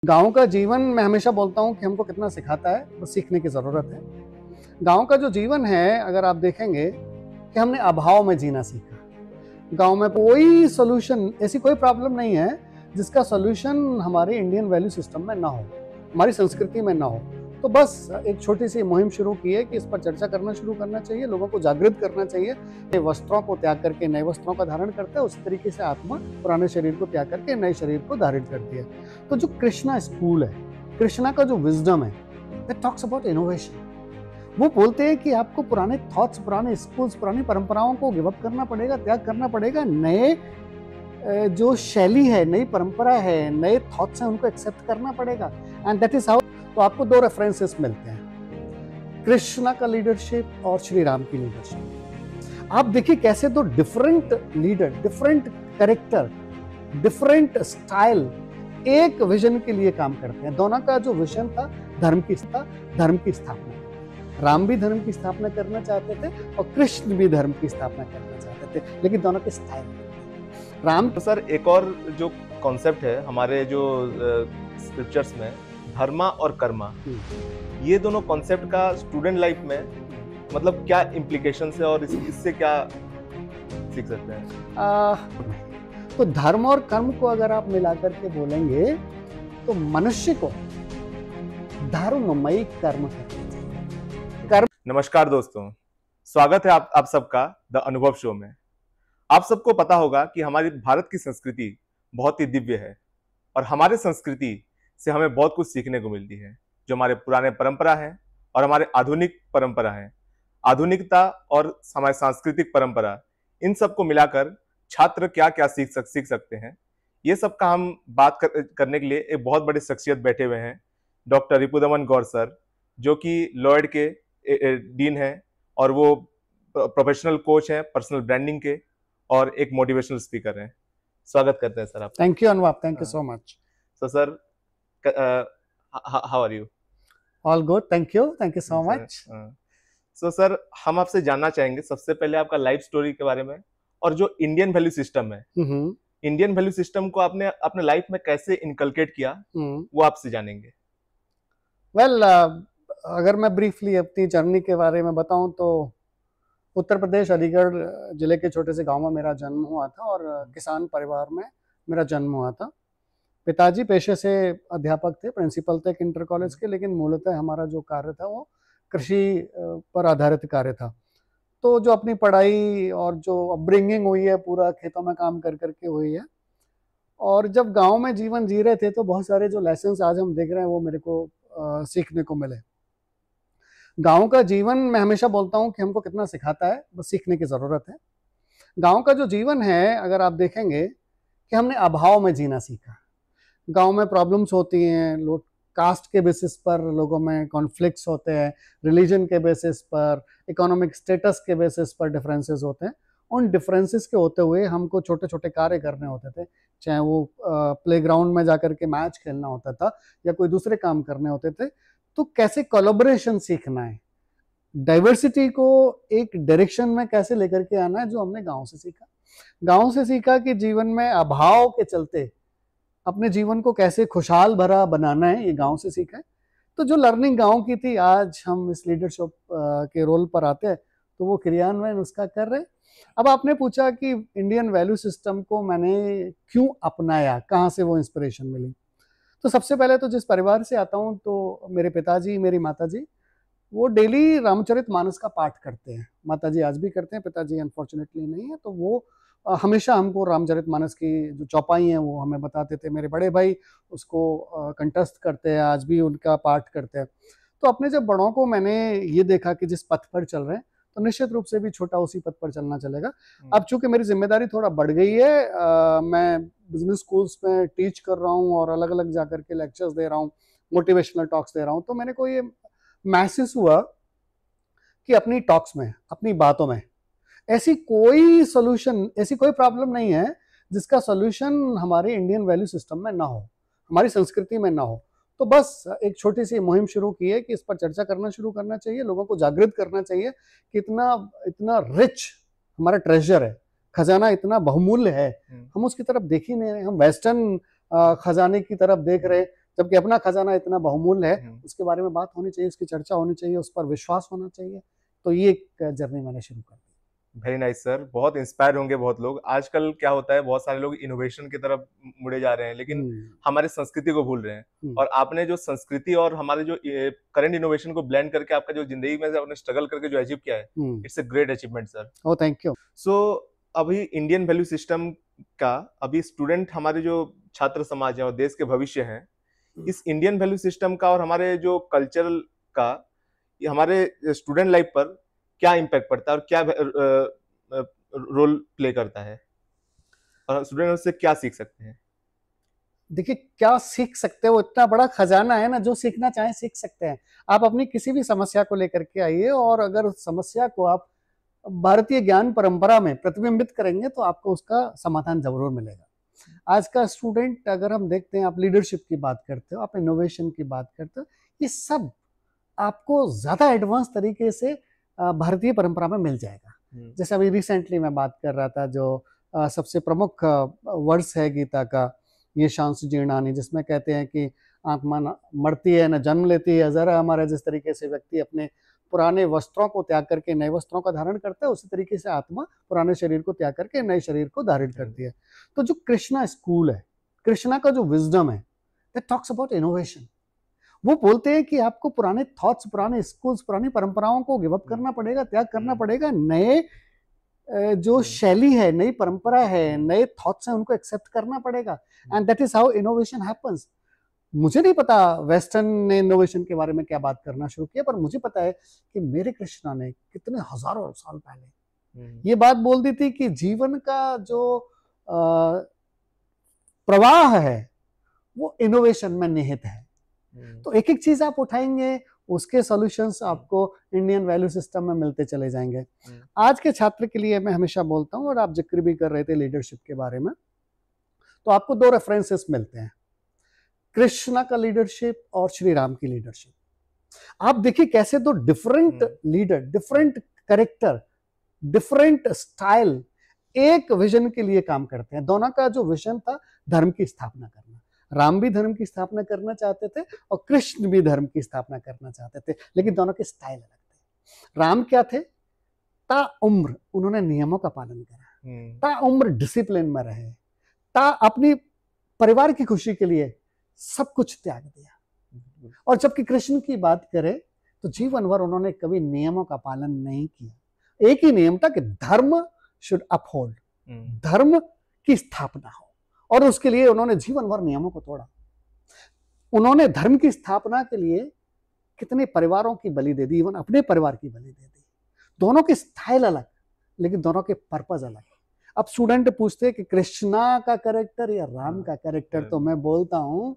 गाँव का जीवन मैं हमेशा बोलता हूँ कि हमको कितना सिखाता है, बस सीखने की ज़रूरत है। गाँव का जो जीवन है, अगर आप देखेंगे कि हमने अभाव में जीना सीखा। गाँव में कोई सॉल्यूशन, ऐसी कोई प्रॉब्लम नहीं है जिसका सॉल्यूशन हमारे इंडियन वैल्यू सिस्टम में ना हो, हमारी संस्कृति में ना हो। तो बस एक छोटी सी मुहिम शुरू की है कि इस पर चर्चा करना शुरू करना चाहिए, लोगों को जागृत करना चाहिए। ये वस्त्रों को त्याग करके नए वस्त्रों का धारण करते हैं, उसी तरीके से आत्मा पुराने शरीर को त्याग करके नए शरीर को धारण करती है। तो जो कृष्णा स्कूल है, कृष्णा का जो विजडम है, दैट टॉक्स अबाउट इनोवेशन। वो बोलते हैं कि आपको पुराने थॉट्स, पुराने स्कूल्स, पुरानी परंपराओं को गिव अप करना पड़ेगा, त्याग करना पड़ेगा। नए जो शैली है, नई परंपरा है, नए थॉट्स हैं, उनको एक्सेप्ट करना पड़ेगा। And that is how. तो आपको दो रेफरेंसेस मिलते हैं, कृष्णा का लीडरशिप और श्री राम की लीडरशिप। आप देखिए कैसे दो different leader, different character, different style एक विजन के लिए काम करते हैं। दोनों का जो विजन था धर्म की स्थापना। राम भी धर्म की स्थापना करना चाहते थे और कृष्ण भी धर्म की स्थापना करना चाहते थे, लेकिन दोनों के स्टाइल। राम तो सर एक और जो कॉन्सेप्ट है हमारे जो स्क्रिप्चर्स में, धर्मा और कर्मा, ये दोनों कॉन्सेप्ट का स्टूडेंट लाइफ में मतलब क्या इम्प्लीकेशंस है और इससे क्या सीख सकते हैं? तो धर्म और कर्म को अगर आप मिलाकर के बोलेंगे तो मनुष्य को धर्ममय कर्म कर्म। नमस्कार दोस्तों, स्वागत है आप सबका द अनुभव शो में। आप सबको पता होगा कि हमारी भारत की संस्कृति बहुत ही दिव्य है और हमारे संस्कृति से हमें बहुत कुछ सीखने को मिलती है। जो हमारे पुराने परंपरा है और हमारे आधुनिक परंपरा है, आधुनिकता और हमारे सांस्कृतिक परंपरा, इन सबको मिलाकर छात्र क्या क्या सीख सकते हैं, ये सब का हम बात करने के लिए एक बहुत बड़े शख्सियत बैठे हुए हैं। डॉक्टर रिपुदमन गौर सर, जो कि लॉयड के डीन हैं और वो प्रोफेशनल कोच हैं पर्सनल ब्रांडिंग के और एक मोटिवेशनल स्पीकर हैं। स्वागत करते हैं सर आप। Thank you Anuvab, thank you so much. So sir, how are you? All good, thank you so much. So sir, हम आपसे जानना चाहेंगे सबसे पहले आपका लाइफ स्टोरी के बारे में और जो इंडियन वैल्यू सिस्टम है, इंडियन वैल्यू सिस्टम को आपने अपने लाइफ में कैसे इनकलकेट किया, वो आपसे जानेंगे। Well, अगर मैं ब्रीफली अपनी जर्नी के बारे में बताऊं तो उत्तर प्रदेश अलीगढ़ जिले के छोटे से गांव में मेरा जन्म हुआ था और किसान परिवार में मेरा जन्म हुआ था। पिताजी पेशे से अध्यापक थे, प्रिंसिपल थे इंटर कॉलेज के, लेकिन मूलतः हमारा जो कार्य था वो कृषि पर आधारित कार्य था। तो जो अपनी पढ़ाई और जो अपब्रिंगिंग हुई है पूरा खेतों में काम कर करके हुई है। और जब गांव में जीवन जी रहे थे तो बहुत सारे जो लेसन्स आज हम देख रहे हैं वो मेरे को सीखने को मिले। गाँव का जीवन मैं हमेशा बोलता हूँ कि हमको कितना सिखाता है, बस सीखने की ज़रूरत है। गाँव का जो जीवन है, अगर आप देखेंगे कि हमने अभाव में जीना सीखा। गांव में प्रॉब्लम्स होती हैं, लोग कास्ट के बेसिस पर लोगों में कॉन्फ्लिक्ट्स होते हैं, रिलीजन के बेसिस पर, इकोनॉमिक स्टेटस के बेसिस पर डिफरेंसेस होते हैं। उन डिफरेंसेस के होते हुए हमको छोटे छोटे कार्य करने होते थे, चाहे वो प्लेग्राउंड में जाकर के मैच खेलना होता था या कोई दूसरे काम करने होते थे। तो कैसे कोलैबोरेशन सीखना है, डाइवर्सिटी को एक डायरेक्शन में कैसे लेकर के आना है, जो हमने गाँव से सीखा। गाँव से सीखा कि जीवन में अभाव के चलते अपने जीवन को कैसे खुशहाल भरा बनाना है, ये गांव से सीखा है। तो जो लर्निंग गांव की थी, आज हम इस लीडरशिप के रोल पर आते हैं तो वो क्रियान्वयन उसका कर रहे हैं। अब आपने पूछा कि इंडियन वैल्यू सिस्टम को मैंने क्यों अपनाया, कहाँ से वो इंस्पिरेशन मिली। तो सबसे पहले तो जिस परिवार से आता हूँ, तो मेरे पिताजी, मेरी माताजी, वो डेली रामचरितमानस का पाठ करते हैं। माताजी आज भी करते हैं, पिताजी अनफॉर्चुनेटली नहीं है। तो वो हमेशा हमको रामचरितमानस की जो चौपाई हैं वो हमें बताते थे। मेरे बड़े भाई उसको कंठस्थ करते हैं, आज भी उनका पाठ करते हैं। तो अपने जब बड़ों को मैंने ये देखा कि जिस पथ पर चल रहे हैं, तो निश्चित रूप से भी छोटा उसी पथ पर चलना चलेगा। अब चूंकि मेरी जिम्मेदारी थोड़ा बढ़ गई है, मैं बिजनेस स्कूल्स में टीच कर रहा हूँ और अलग अलग जाकर के लेक्चर्स दे रहा हूँ, मोटिवेशनल टॉक्स दे रहा हूँ। तो मेरे को ये महसूस हुआ कि अपनी टॉक्स में, अपनी बातों में ऐसी कोई सॉल्यूशन, ऐसी कोई प्रॉब्लम नहीं है जिसका सॉल्यूशन हमारे इंडियन वैल्यू सिस्टम में ना हो, हमारी संस्कृति में ना हो। तो बस एक छोटी सी मुहिम शुरू की है कि इस पर चर्चा करना शुरू करना चाहिए, लोगों को जागृत करना चाहिए कि इतना रिच हमारा ट्रेजर है, खजाना इतना बहुमूल्य है, हम उसकी तरफ देख ही नहीं रहे। हम वेस्टर्न खजाने की तरफ देख रहे, जबकि अपना खजाना इतना बहुमूल्य है, उसके बारे में बात होनी चाहिए, उसकी चर्चा होनी चाहिए, उस पर विश्वास होना चाहिए। तो ये एक जर्नी मैंने शुरू कर दी। वेरी नाइस सर, बहुत इंस्पायर होंगे बहुत लोग। आजकल क्या होता है, बहुत सारे लोग इनोवेशन की तरफ मुड़े जा रहे हैं, लेकिन हमारे संस्कृति को भूल रहे हैं। और आपने जो संस्कृति और हमारे जो करंट इनोवेशन को ब्लेंड करके आपका जो जिंदगी में आपने स्ट्रगल करके जो अचीव किया है, it's a great achievement sir. Oh thank you. So अभी इंडियन वैल्यू सिस्टम का, अभी स्टूडेंट हमारे जो छात्र समाज है और देश के भविष्य हैं, इस इंडियन वैल्यू सिस्टम का और हमारे जो कल्चरल का हमारे स्टूडेंट लाइफ पर क्या इम्पैक्ट पड़ता है और क्या रोल प्ले करता है, और स्टूडेंट उससे क्या सीख सकते हैं? देखिए, क्या सीख सकते हैं, वो इतना बड़ा खजाना है ना, जो सीखना चाहे सीख सकते हैं। आप अपनी किसी भी समस्या को लेकर के आइए, और अगर उस समस्या को आप भारतीय ज्ञान परंपरा में प्रतिबिंबित करेंगे तो आपको उसका समाधान जरूर मिलेगा। आज का स्टूडेंट, अगर हम देखते हैं, आप लीडरशिप की बात करते हो, आप इनोवेशन की बात करते हो, ये सब आपको ज्यादा एडवांस तरीके से भारतीय परंपरा में मिल जाएगा। जैसे अभी रिसेंटली मैं बात कर रहा था, जो सबसे प्रमुख वर्ष है गीता का, ये शांस जीर्णानि, जिसमें कहते हैं कि आत्मा न मरती है न जन्म लेती है। जरा हमारा जिस तरीके से व्यक्ति अपने पुराने वस्त्रों को त्याग करके नए वस्त्रों का धारण करता है, उसी तरीके से आत्मा पुराने शरीर को त्याग करके नए शरीर को धारण करती है। तो जो कृष्णा स्कूल है, कृष्णा का जो विजडम है, दैट टॉक्स अबाउट इनोवेशन। वो बोलते हैं कि आपको पुराने थॉट्स, पुराने स्कूल्स, पुरानी परंपराओं को गिव अप करना पड़ेगा, त्याग करना पड़ेगा। नए जो शैली है, नई परंपरा है, नए थॉट्स हैं, उनको एक्सेप्ट करना पड़ेगा। And that is how innovation happens. मुझे नहीं पता वेस्टर्न ने इनोवेशन के बारे में क्या बात करना शुरू किया, पर मुझे पता है कि मेरे कृष्णा ने कितने हजारों साल पहले ये बात बोल दी थी कि जीवन का जो प्रवाह है वो इनोवेशन में निहित है। तो एक एक चीज आप उठाएंगे, उसके सॉल्यूशंस आपको इंडियन वैल्यू सिस्टम में मिलते चले जाएंगे। आज के छात्र के लिए मैं हमेशा बोलता हूं, और आप जिक्र भी कर रहे थे लीडरशिप के बारे में, तो आपको दो रेफरेंसेस मिलते हैं, कृष्णा का लीडरशिप और श्री राम की लीडरशिप। आप देखिए कैसे दो different leader, different character, different style एक विजन के लिए काम करते हैं। दोनों का जो विजन था धर्म की स्थापना करना। राम भी धर्म की स्थापना करना चाहते थे और कृष्ण भी धर्म की स्थापना करना चाहते थे, लेकिन दोनों के स्टाइल अलग थे। राम क्या थे, ता उम्र उन्होंने नियमों का पालन करा, ता उम्र डिसिप्लिन में रहे, ता अपनी परिवार की खुशी के लिए सब कुछ त्याग दिया। और जबकि कृष्ण की बात करें तो जीवन भर उन्होंने कभी नियमों का पालन नहीं किया। एक ही नियम था कि धर्म शुड अपहोल्ड, धर्म की स्थापना हो, और उसके लिए उन्होंने जीवन भर नियमों को तोड़ा। उन्होंने धर्म की स्थापना के लिए कितने परिवारों की बलि दे दी, इवन अपने परिवार की बलि दे दी। दोनों के स्टाइल अलग, लेकिन दोनों के पर्पस अलग। अब स्टूडेंट पूछते हैं कि कृष्णा का कैरेक्टर या राम का कैरेक्टर, तो मैं बोलता हूं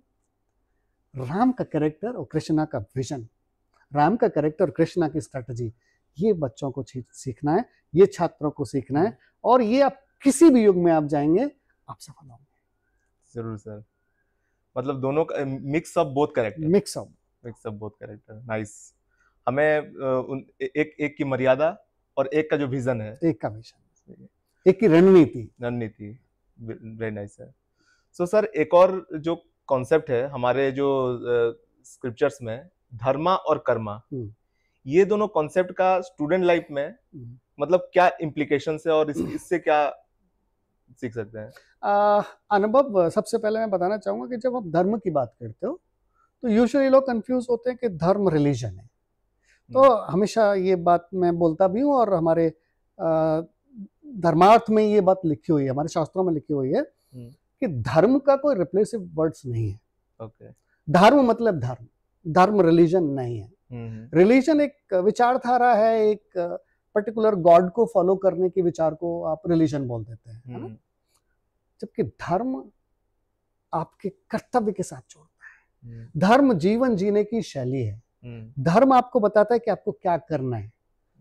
राम का कैरेक्टर और कृष्णा का विजन, राम का कैरेक्टर और कृष्णा की स्ट्रेटजी, ये बच्चों को सीखना है, ये छात्रों को सीखना है, और ये आप किसी भी युग में आप जाएंगे आप सफल होंगे। जरूर सर, मतलब दोनों का mix of both character, mix of both character. Nice. हमें एक की मर्यादा और एक का जो विजन है, एक का विजन, एक की रणनीति। Very nice sir. So sir, एक और जो कॉन्सेप्ट है हमारे जो स्क्रिप्चर्स में, धर्मा और कर्मा, ये दोनों कॉन्सेप्ट का स्टूडेंट लाइफ में मतलब क्या इम्प्लीकेशंस है और इससे क्या सीख सकते हैं? अनुभव, सबसे पहले मैं बताना चाहूंगा कि जब आप धर्म की बात करते हो तो यूजुअली लोग कंफ्यूज होते हैं कि धर्म रिलीजन है। तो हमेशा ये बात मैं बोलता भी हूँ, और हमारे धर्मार्थ में ये बात लिखी हुई है, हमारे शास्त्रों में लिखी हुई है कि धर्म का कोई रिप्लेसिव वर्ड्स नहीं है। धर्म मतलब धर्म, धर्म रिलीजन नहीं है। रिलीजन एक विचारधारा है, एक पर्टिकुलर गॉड को फॉलो करने के विचार को आप रिलीजन बोल देते हैं, है ना? जबकि धर्म आपके कर्तव्य के साथ जोड़ता है। धर्म जीवन जीने की शैली है। धर्म आपको बताता है कि आपको क्या करना है।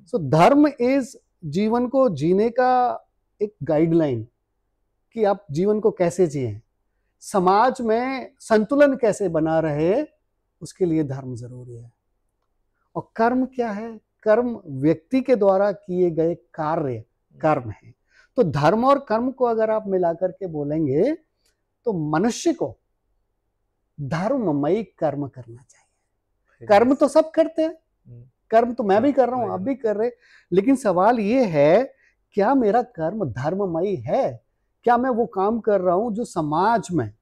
सो धर्म इज जीवन को जीने का एक गाइडलाइन, कि आप जीवन को कैसे जिए, समाज में संतुलन कैसे बना रहे, उसके लिए धर्म जरूरी है। और कर्म क्या है? कर्म व्यक्ति के द्वारा किए गए कार्य कर्म है। तो धर्म और कर्म को अगर आप मिलाकर के बोलेंगे तो मनुष्य को धर्ममयी कर्म करना चाहिए। कर्म तो सब करते हैं, कर्म तो मैं भी कर रहा हूं, आप भी कर रहे, लेकिन सवाल ये है क्या मेरा कर्म धर्ममयी है? क्या मैं वो काम कर रहा हूं जो समाज में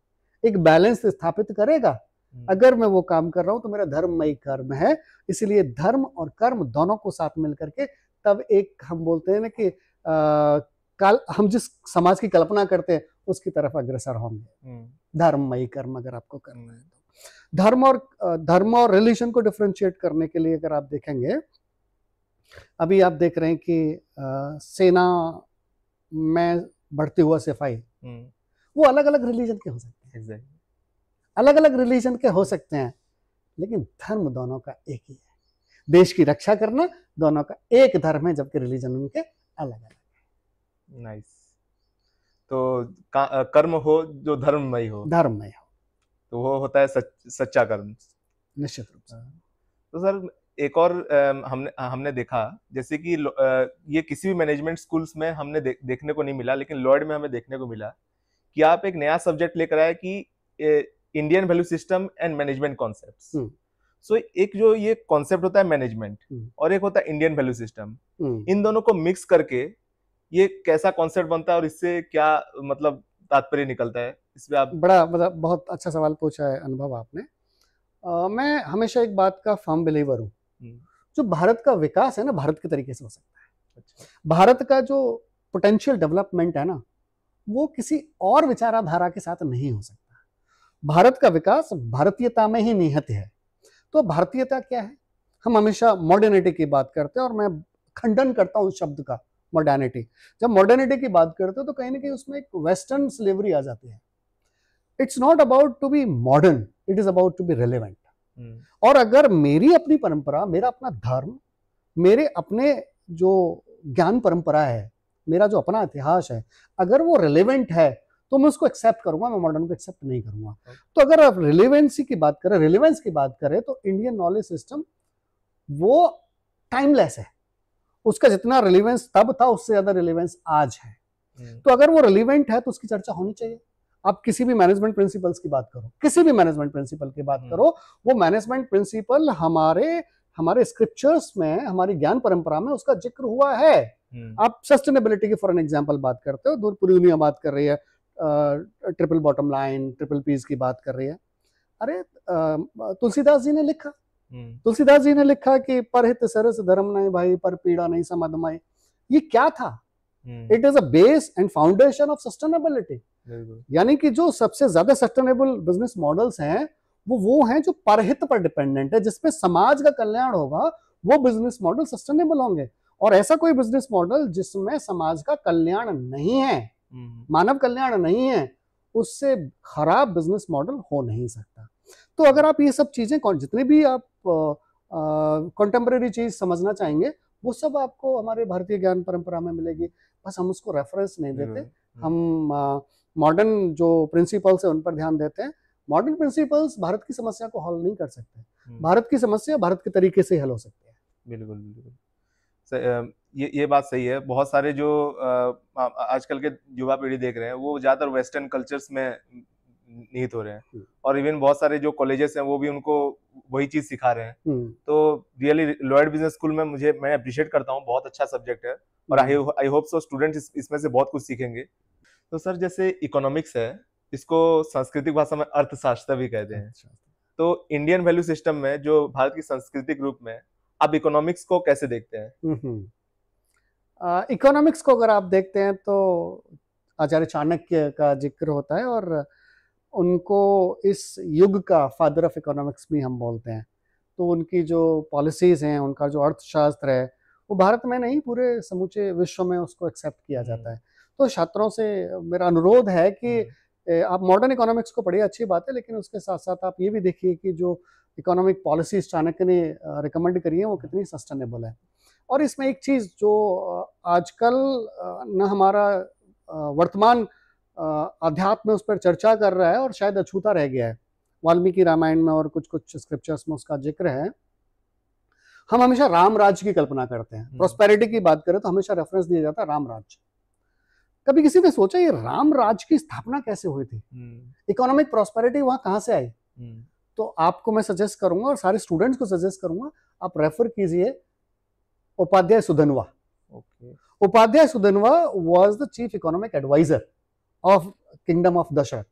एक बैलेंस स्थापित करेगा? अगर मैं वो काम कर रहा हूं तो मेरा धर्ममयी कर्म है। इसलिए धर्म और कर्म दोनों को साथ मिलकर के तब एक हम बोलते हैं ना कि हम जिस समाज की कल्पना करते हैं उसकी तरफ अग्रसर होंगे। धर्ममयी कर्म अगर आपको करना है तो धर्म और रिलीजन को डिफरेंशिएट करने के लिए अगर आप देखेंगे, अभी आप देख रहे हैं कि सेना में बढ़ती हुआ सिपाही, वो अलग अलग रिलीजन के हो सकते हैं, अलग अलग रिलीजन के हो सकते हैं, लेकिन धर्म दोनों का एक ही है। देश की रक्षा करना दोनों का एक धर्म है, जबकि रिलीजन उनके अलग अलग है। नाइस। तो कर्म हो जो धर्ममय हो, तो वो होता है सच्चा कर्म, निश्चित रूप से। तो सर एक और हमने देखा, जैसे कि ये किसी भी मैनेजमेंट स्कूल्स में हमने देखने को नहीं मिला, लेकिन लॉयड में हमें देखने को मिला कि आप एक नया सब्जेक्ट लेकर आए कि Indian value system and management concepts. So एक जो ये कॉन्सेप्ट होता है मैनेजमेंट और एक होता है इंडियन वैल्यू सिस्टम, इन दोनों को मिक्स करके ये कैसा कॉन्सेप्ट बनता है और इससे क्या मतलब तात्पर्य निकलता है? इस पे आप बहुत अच्छा सवाल पूछा है अनुभव आपने। मैं हमेशा एक बात का फर्म बिलीवर हूँ, जो भारत का विकास है ना, भारत के तरीके से हो सकता है। अच्छा। भारत का जो पोटेंशियल डेवलपमेंट है ना, वो किसी और विचारधारा के साथ नहीं हो सकता। भारत का विकास भारतीयता में ही निहित है। तो भारतीयता क्या है? हम हमेशा मॉडर्निटी की बात करते हैं और मैं खंडन करता हूं उस शब्द का, मॉडर्निटी। जब मॉडर्निटी की बात करते हो तो कहीं ना कहीं उसमें एक वेस्टर्न स्लेवरी आ जाती है। It's not about to be modern, it is about to be relevant. और अगर मेरी अपनी परंपरा, मेरा अपना धर्म, मेरे अपने जो ज्ञान परंपरा है, मेरा जो अपना इतिहास है, अगर वो रिलेवेंट है तो मैं उसको एक्सेप्ट करूंगा, मैं मॉडर्न को एक्सेप्ट नहीं करूंगा। तो अगर आप रिलेवेंसी की बात करें, रिलेवेंस की बात करें, तो इंडियन नॉलेज सिस्टम वो टाइमलेस है। उसका जितना रिलेवेंस तब था उससे ज्यादा रिलेवेंस आज है। तो अगर वो रिलेवेंट है तो उसकी चर्चा होनी चाहिए। आप किसी भी मैनेजमेंट प्रिंसिपल्स की बात करो, किसी भी मैनेजमेंट प्रिंसिपल की बात करो, वो मैनेजमेंट प्रिंसिपल हमारे स्क्रिप्चर्स में, हमारी ज्ञान परंपरा में उसका जिक्र हुआ है। आप सस्टेनेबिलिटी की फॉर एन एग्जांपल बात करते हो, पूरी दुनिया बात कर रही है, triple bottom line, triple peace की बात कर रही है। अरे तुलसीदास जी ने लिखा, तुलसीदास जी ने लिखा कि परहित सरस धर्म नहीं भाई, पर पीड़ा नहीं समदमय। ये क्या था? It is a base and foundation of sustainability. यानी कि जो सबसे ज्यादा सस्टेनेबल बिजनेस मॉडल्स हैं वो हैं जो परहित पर डिपेंडेंट है, जिसपे समाज का कल्याण होगा, वो बिजनेस मॉडल सस्टेनेबल होंगे। और ऐसा कोई बिजनेस मॉडल जिसमें समाज का कल्याण नहीं है, मानव कल्याण नहीं है, उससे खराब बिजनेस मॉडल हो नहीं सकता। तो अगर आप ये सब चीजें, जितनी भी आप कंटेम्परेरी चीज समझना चाहेंगे, वो सब आपको हमारे भारतीय ज्ञान परंपरा में मिलेगी। बस हम उसको रेफरेंस नहीं देते, हम मॉडर्न जो प्रिंसिपल्स है उन पर ध्यान देते हैं। मॉडर्न प्रिंसिपल्स भारत की समस्या को हल नहीं कर सकते। भारत की समस्या भारत के तरीके से हल हो सकती है। बिल्कुल बिल्कुल, ये बात सही है। बहुत सारे जो आजकल के युवा पीढ़ी देख रहे हैं वो ज्यादातर वेस्टर्न कल्चर्स में निहित हो रहे हैं, और इवन बहुत सारे जो कॉलेजेस हैं वो भी उनको वही चीज सिखा रहे हैं। तो रियली लॉयड बिजनेस स्कूल में मैं अप्रिशिएट करता हूँ, बहुत अच्छा सब्जेक्ट है, और आई होप सो स्टूडेंट्स इसमें से बहुत कुछ सीखेंगे। तो सर जैसे इकोनॉमिक्स है, इसको सांस्कृतिक भाषा में अर्थशास्त्र भी कहते हैं। तो इंडियन वैल्यू सिस्टम में, जो भारत की सांस्कृतिक रूप में, आप इकोनॉमिक्स को कैसे देखते हैं? इकोनॉमिक्स को अगर आप देखते हैं तो आचार्य चाणक्य का जिक्र होता है, और उनको इस युग का फादर ऑफ इकोनॉमिक्स भी हम बोलते हैं। तो उनकी जो पॉलिसीज हैं, उनका जो अर्थशास्त्र है, वो भारत में नहीं पूरे समूचे विश्व में उसको एक्सेप्ट किया जाता है। तो छात्रों से मेरा अनुरोध है कि आप मॉडर्न इकोनॉमिक्स को पढ़िए, अच्छी बात है, लेकिन उसके साथ साथ आप ये भी देखिए कि जो इकोनॉमिक पॉलिसीज चाणक्य ने रिकमेंड करी है वो कितनी सस्टेनेबल है। और इसमें एक चीज़ जो आजकल न हमारा वर्तमान अध्यात्म में उस पर चर्चा कर रहा है और शायद अछूता रह गया है, वाल्मीकि रामायण में और कुछ कुछ स्क्रिप्चर्स में उसका जिक्र है। हम हमेशा राम राज्य की कल्पना करते हैं, प्रोस्पेरिटी की बात करें तो हमेशा रेफरेंस दिया जाता है राम राज्य। कभी किसी ने सोचा ये राम राज्य की स्थापना कैसे हुई थी? इकोनॉमिक प्रोस्पेरिटी वहां कहां से आई? तो आपको मैं सजेस्ट करूंगा और सारे स्टूडेंट्स को सजेस्ट करूंगा, आप रेफर कीजिए Upadhyay Sudhanva. Upadhyay Sudhanva was the chief economic adviser of kingdom of Dasharath,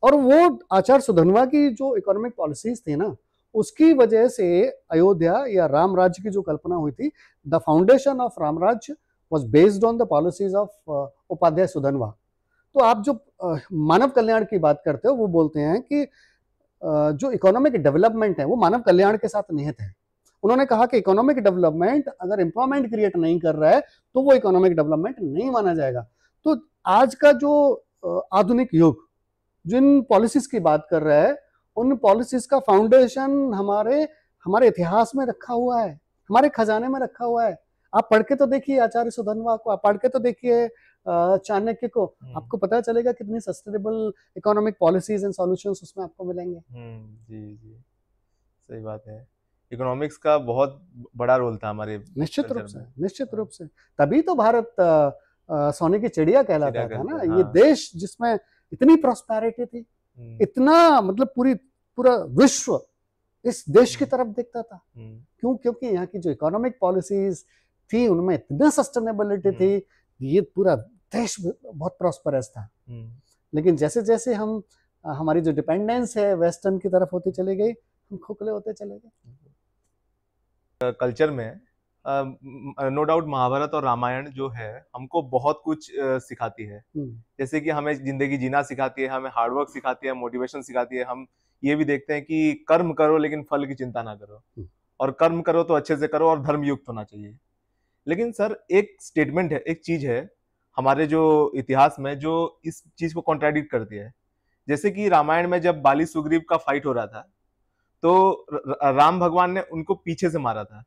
और वो आचार्य सुधनवा की जो इकोनॉमिक पॉलिसीज थी ना, उसकी वजह से अयोध्या या राम राज्य की जो कल्पना हुई थी, the foundation of Ram Rajya was based on the policies of Upadhyay Sudhanva. तो आप जो मानव कल्याण की बात करते हो, वो बोलते हैं कि जो इकोनॉमिक डेवलपमेंट है वो मानव कल्याण के साथ निहित है। उन्होंने कहा कि इकोनॉमिक डेवलपमेंट अगर एम्प्लॉयमेंट क्रिएट नहीं कर रहा है तो वो इकोनॉमिक डेवलपमेंट नहीं माना जाएगा। तो आज का जो आधुनिक युग जिन पॉलिसीज की बात कर रहा है, उन पॉलिसीज का फाउंडेशन हमारे इतिहास में रखा हुआ है, हमारे खजाने में रखा हुआ है। आप पढ़ के तो देखिए आचार्य सुधनवा को, आप पढ़ के तो देखिए चाणक्य को, आपको पता चलेगा कितनी sustainable economic policies and solutions उसमें आपको मिलेंगे। जी सही बात है। इकोनॉमिक्स का बहुत बड़ा रोल था हमारे निश्चित रूप से तभी तो भारत सोने की चिड़िया कहलाता था ना। ये देश जिसमें इतनी प्रॉस्पेरिटी थी, इतना मतलब पूरा विश्व इस देश की तरफ देखता था। क्यों? क्योंकि यहाँ की जो इकोनॉमिक पॉलिसीज थी उनमें इतना सस्टेनेबिलिटी थी, ये पूरा देश बहुत प्रॉस्परस था। लेकिन जैसे जैसे हमारी जो डिपेंडेंस है वेस्टर्न की तरफ होती चली गई, हम खोखले होते चले गए। कल्चर में नो डाउट महाभारत और रामायण जो है हमको बहुत कुछ सिखाती है। जैसे कि हमें जिंदगी जीना सिखाती है, हमें हार्डवर्क सिखाती है, मोटिवेशन सिखाती है। हम ये भी देखते हैं कि कर्म करो लेकिन फल की चिंता ना करो, और कर्म करो तो अच्छे से करो और धर्मयुक्त होना चाहिए। लेकिन सर एक स्टेटमेंट है, एक चीज है हमारे जो इतिहास में जो इस चीज को कॉन्ट्राडिक्ट करती है। जैसे कि रामायण में जब बाली सुग्रीव का फाइट हो रहा था तो राम भगवान ने उनको पीछे से मारा था,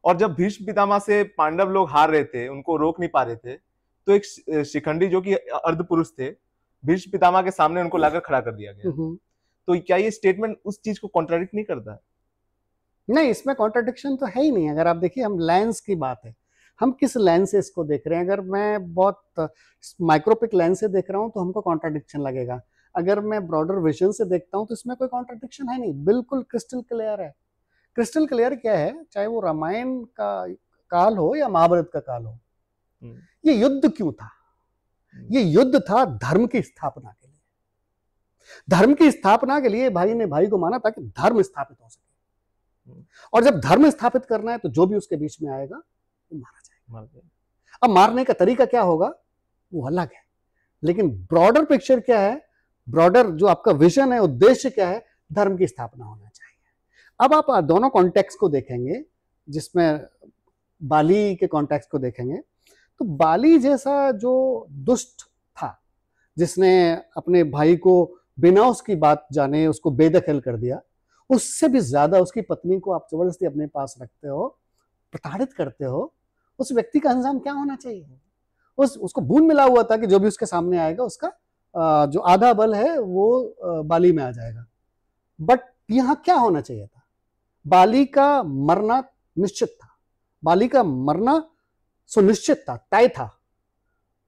और जब भीष्म पितामह से पांडव लोग हार रहे थे, उनको रोक नहीं पा रहे थे, तो एक शिखंडी जो कि अर्ध पुरुष थे, भीष्म पितामह के सामने उनको लाकर खड़ा कर दिया गया। तो क्या ये स्टेटमेंट उस चीज को कॉन्ट्राडिक्ट नहीं करता? नहीं, इसमें कॉन्ट्राडिक्शन तो है ही नहीं। अगर आप देखिए, हम लेंस की बात है, हम किस लेंस से इसको देख रहे हैं। अगर मैं बहुत माइक्रोपिक लेंस से देख रहा हूं तो हमको कॉन्ट्राडिक्शन लगेगा। अगर मैं ब्रॉडर विजन से देखता हूं तो इसमें कोई कॉन्ट्राडिक्शन है नहीं, बिल्कुल क्रिस्टल क्लियर है। क्रिस्टल क्लियर क्या है, चाहे वो रामायण का काल हो या महाभारत का काल हो, ये युद्ध क्यों था? ये युद्ध था धर्म की स्थापना के लिए। धर्म की स्थापना के लिए भाई ने भाई को माना ताकि धर्म स्थापित हो सके, और जब धर्म स्थापित करना है तो जो भी उसके बीच में आएगा वो मारा जाएगा। अब मारने का तरीका क्या होगा वो अलग है, लेकिन ब्रॉडर पिक्चर क्या है, ब्रॉडर जो आपका विजन है, उद्देश्य क्या है, धर्म की स्थापना होना चाहिए। अब आप दोनों कॉन्टेक्स्ट को देखेंगे, जिसमें बाली के कॉन्टेक्स्ट को देखेंगे तो बाली जैसा जो दुष्ट था, जिसने अपने भाई को बिना उसकी बात जाने उसको बेदखल कर दिया, उससे भी ज्यादा उसकी पत्नी को आप जबरदस्ती अपने पास रखते हो, प्रताड़ित करते हो, उस व्यक्ति का अंजाम क्या होना चाहिए? उसको बूंद मिला हुआ था कि जो भी उसके सामने आएगा उसका जो आधा बल है वो बाली में आ जाएगा। बट यहां क्या होना चाहिए था? बाली का मरना निश्चित था, बाली का मरना सुनिश्चित था, तय था।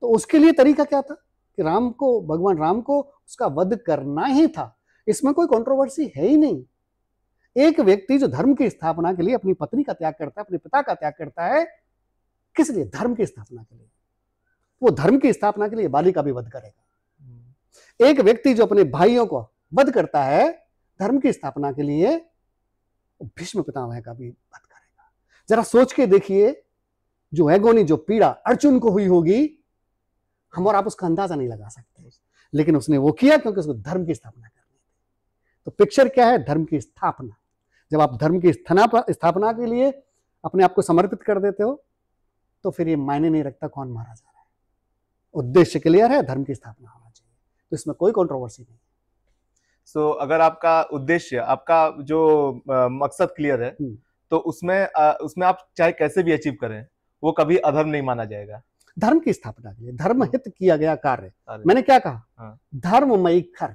तो उसके लिए तरीका क्या था कि भगवान राम को उसका वध करना ही था। इसमें कोई कंट्रोवर्सी है ही नहीं। एक व्यक्ति जो धर्म की स्थापना के लिए अपनी पत्नी का त्याग करता है, अपने पिता का त्याग करता है, किस लिए? धर्म की स्थापना के लिए। वो धर्म की स्थापना के लिए बाली का भी वध करेगा। एक व्यक्ति जो अपने भाइयों को वध करता है धर्म की स्थापना के लिए, भीष्म पितामह का भी वध करेगा। जरा सोच के देखिए, जो एगोनी, जो पीड़ा अर्जुन को हुई होगी, हम और आप उसका अंदाजा नहीं लगा सकते, लेकिन उसने वो किया क्योंकि उसको धर्म की स्थापना करनी थी। तो पिक्चर क्या है? धर्म की स्थापना। जब आप धर्म की स्थापना के लिए अपने आप को समर्पित कर देते हो तो फिर ये मायने नहीं रखता कौन मारा जा रहा है। उद्देश्य क्लियर है, धर्म की स्थापना होना चाहिए, तो इसमें कोई कंट्रोवर्सी नहीं। सो अगर आपका उद्देश्य, आपका जो मकसद क्लियर है, तो उसमें आप चाहे कैसे भी अचीव करें, वो कभी अधर्म नहीं माना जाएगा। धर्म की स्थापना के लिए धर्म हित किया गया कार्य, मैंने क्या कहा? धर्ममयी कर्म,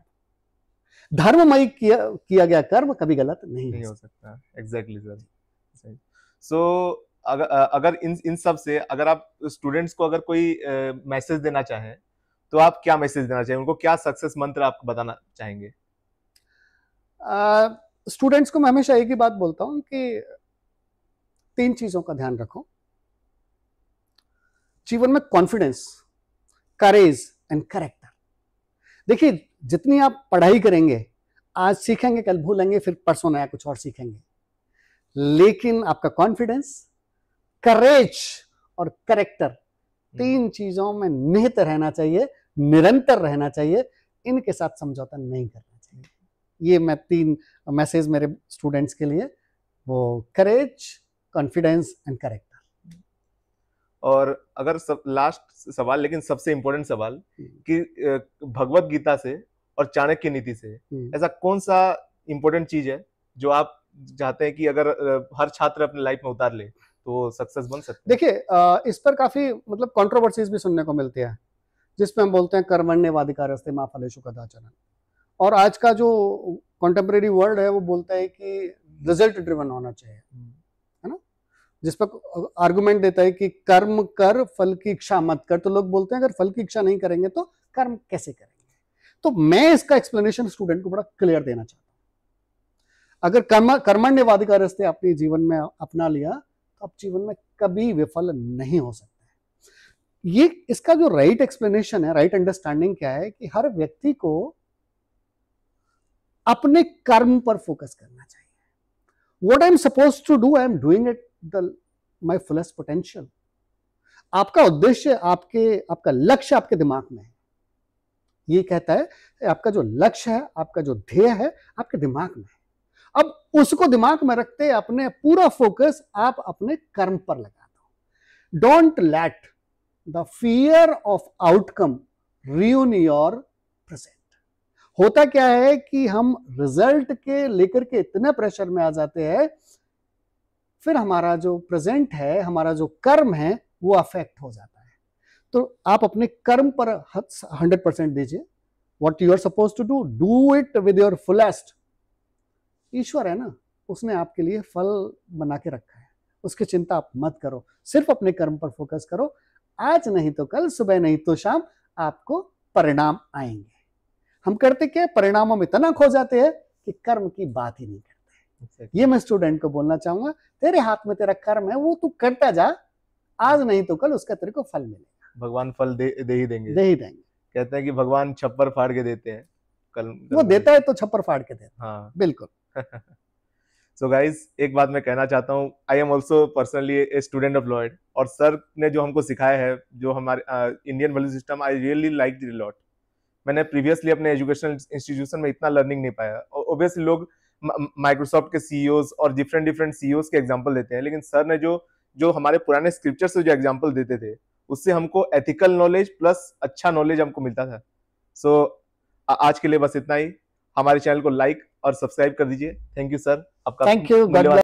धर्ममयी किया गया कर्म कभी गलत नहीं हो सकता। Exactly sir. सो अगर इन सब से अगर आप स्टूडेंट्स को अगर कोई मैसेज देना चाहें तो आप क्या मैसेज देना चाहेंगे उनको? क्या सक्सेस मंत्र आप बताना चाहेंगे? स्टूडेंट्स को मैं हमेशा एक ही बात बोलता हूं कि 3 चीजों का ध्यान रखो जीवन में: कॉन्फिडेंस, करेज एंड कैरेक्टर। देखिए, जितनी आप पढ़ाई करेंगे, आज सीखेंगे, कल भूलेंगे, फिर परसों नया कुछ और सीखेंगे, लेकिन आपका कॉन्फिडेंस, करेज और कैरेक्टर, 3 चीजों में निहित रहना चाहिए, निरंतर रहना चाहिए। इनके साथ समझौता नहीं करना चाहिए। ये मैं 3 मैसेज मेरे स्टूडेंट्स के लिए, वो करेज, कॉन्फिडेंस एंड कैरेक्टर। और अगर लास्ट सवाल, लेकिन सबसे इंपॉर्टेंट सवाल, कि भगवत गीता से और चाणक्य नीति से ऐसा कौन सा इंपॉर्टेंट चीज है जो आप चाहते हैं कि अगर हर छात्र अपने लाइफ में उतार ले तो सक्सेस बन सकते हैं? देखिए, इस पर काफी मतलब कंट्रोवर्सीज भी सुनने को मिलती है, जिसमें हम बोलते हैं कर्मण्येवाधिकारस्ते मा फलेषु कदाचन। और आज का जो कंटेम्परेरी वर्ल्ड है वो बोलता है कि रिजल्ट ड्रिवन होना चाहिए, है ना, जिस पर आर्गुमेंट देता है कि कर्म कर, फल की इच्छा मत कर। तो लोग बोलते हैं अगर फल की इच्छा नहीं करेंगे तो कर्म कैसे करेंगे? तो मैं इसका एक्सप्लेनेशन स्टूडेंट को बड़ा क्लियर देना चाहता हूं। अगर कर्मण्येवाधिकारस्ते अपने जीवन में अपना लिया तो आप जीवन में कभी विफल नहीं हो सकते। ये इसका जो राइट एक्सप्लेनेशन है, राइट अंडरस्टैंडिंग क्या है कि हर व्यक्ति को अपने कर्म पर फोकस करना चाहिए। What I am suppose to do, I am doing it my fullest potential. आपका उद्देश्य, आपका लक्ष्य आपके दिमाग में है। ये कहता है आपका जो लक्ष्य है, आपका जो ध्येय है, आपके दिमाग में है। अब उसको दिमाग में रखते अपने पूरा फोकस आप अपने कर्म पर लगा दो। Don't let the fear of outcome ruin your present. होता क्या है कि हम रिजल्ट के लेकर के इतने प्रेशर में आ जाते हैं, फिर हमारा जो प्रेजेंट है, हमारा जो कर्म है, वो अफेक्ट हो जाता है। तो आप अपने कर्म पर 100% दीजिए। What you are suppose to do it with your fullest. ईश्वर है ना, उसने आपके लिए फल बना के रखा है, उसकी चिंता आप मत करो, सिर्फ अपने कर्म पर फोकस करो। आज नहीं तो कल, सुबह नहीं तो शाम आपको परिणाम आएंगे। हम करते क्या, परिणामों में इतना खो जाते हैं कि कर्म की बात ही नहीं करते। ये मैं स्टूडेंट को बोलना चाहूंगा, तेरे हाथ में तेरा कर्म है, वो तू करता जा, आज नहीं तो कल उसका तेरे को फल मिलेगा। भगवान फल दे ही देंगे। कहते हैं कि भगवान छप्पर फाड़ के देते हैं, कल वो देता है तो छप्पर फाड़ के देता है। हाँ, बिल्कुल। सो गाइज, एक बात मैं कहना चाहता हूँ, I am also personally a student of Lloyd, और सर ने जो हमको सिखाया है, जो हमारे Indian value system, I really like it lot. मैंने प्रीवियसली अपने एजुकेशनल इंस्टीट्यूशन में इतना लर्निंग नहीं पाया। ऑब्वियसली लोग माइक्रोसॉफ्ट के सीईओज और डिफरेंट सीईओज के एग्जांपल देते हैं, लेकिन सर ने जो हमारे पुराने स्क्रिप्चर से जो एग्जांपल देते थे, उससे हमको एथिकल नॉलेज प्लस अच्छा नॉलेज हमको मिलता था। सो आज के लिए बस इतना ही। हमारे चैनल को लाइक और सब्सक्राइब कर दीजिए। थैंक यू सर, आपका थैंक यू।